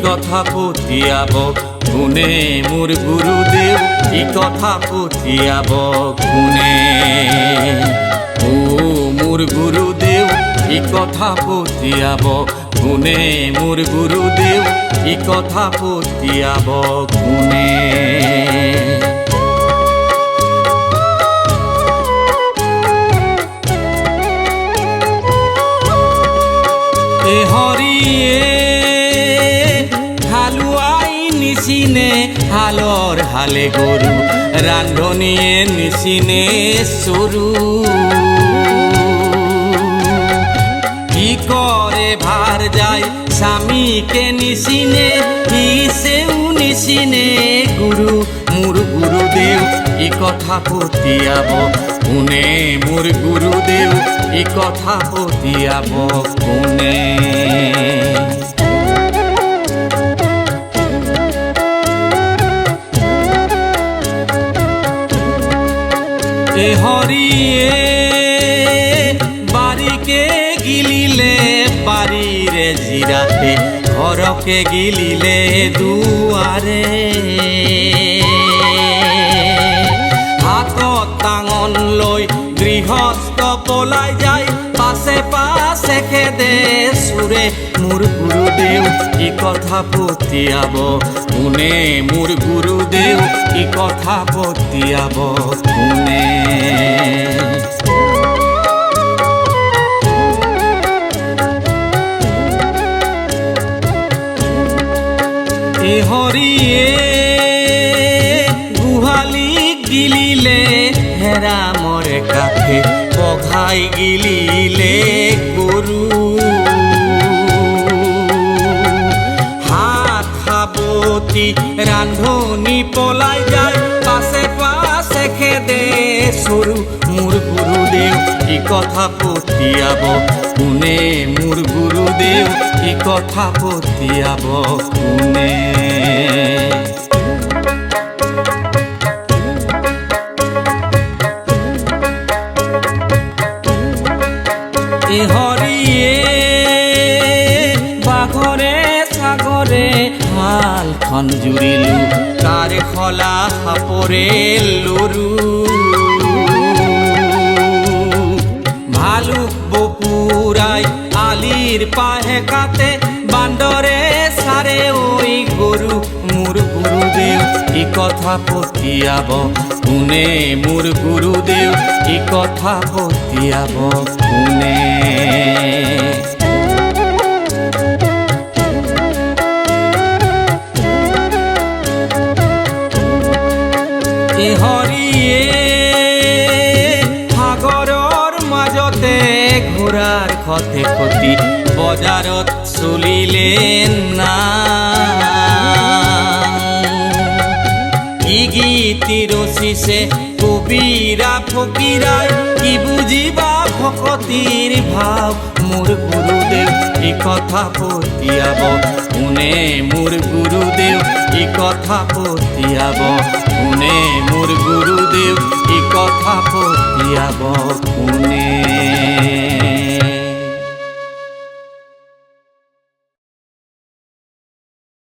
কথা পতিয়াব কোনে মোৰ গুৰুদেৱ ই কথা পতিয়াব কোনে ও মোৰ গুৰুদেৱ ই কথা পতিয়াব কোনে মোৰ গুৰুদেৱ ই কথা পতিয়াব কোনে হৰিয়ে হালুৱাই নিচিনে হালৰ হালে গৰু ৰান্ধনীয়ে নিচিনে চৰু কি কৰে ভাৰ যায় স্বামীকে নিচিনে হিছেও নিচিনে গুৰু মোৰ গুৰুদেৱ ই কথা পতিয়াব কোনে মোৰ গুৰুদেৱ ই কথা পতিয়াব কোনে হৰিয়ে বাৰীকে গিলিলে বাৰীৰে জিৰাতে ঘৰকে গিলিলে দুৱাৰে হাতত টাঙন লৈ গৃহস্থ পলাই যায় পাছে পাছে খেদে চুৰে মোৰ গুৰুদেৱ ই কথা পতিয়াব কোনে মোৰ গুৰুদেৱ ই কথা পতিয়াব কোনে হৰিয়ে গোহালিক গিলিলে হেৰা মৰে কাঠে পঘাই গিলিলে গৰু হাত সাবতি ৰান্ধনী পলাই যায় পাছে পাছে খেদে চৰু মোৰ গুৰুদেৱ ই কথা পতিয়াব কোনে মোৰ গুৰুদেৱ ই কথা পতিয়াব কোনে হৰিয়ে বাঘৰে সাগৰে হালখন জুৰিলো তাৰে খলা সাপৰে লৰু ভালুক বপুৰাই আলিৰ পাহে কাটে বান্দৰে চাৰে ঐ গৰু মোৰ গুৰুদেৱ ই কথা পতিয়াব কোনে মোৰ গুৰুদেৱ ই কথা পতিয়াব কোনে হৰিয়ে সাগৰৰ মাজতে ঘোঁৰাৰ খতে খতি বজাৰত চলিলে না কি গীতি ৰচিছে কবিৰা ফকীৰাই কি বুজিবা ভকতিৰ ভাৱ মোৰ গুৰুদেৱ ই কথা পতিয়াব কোনে মোৰ গুৰুদেৱ ই কথা পতিয়াব কোনে মোৰ গুৰুদেৱ ই কথা পতিয়াব কোনে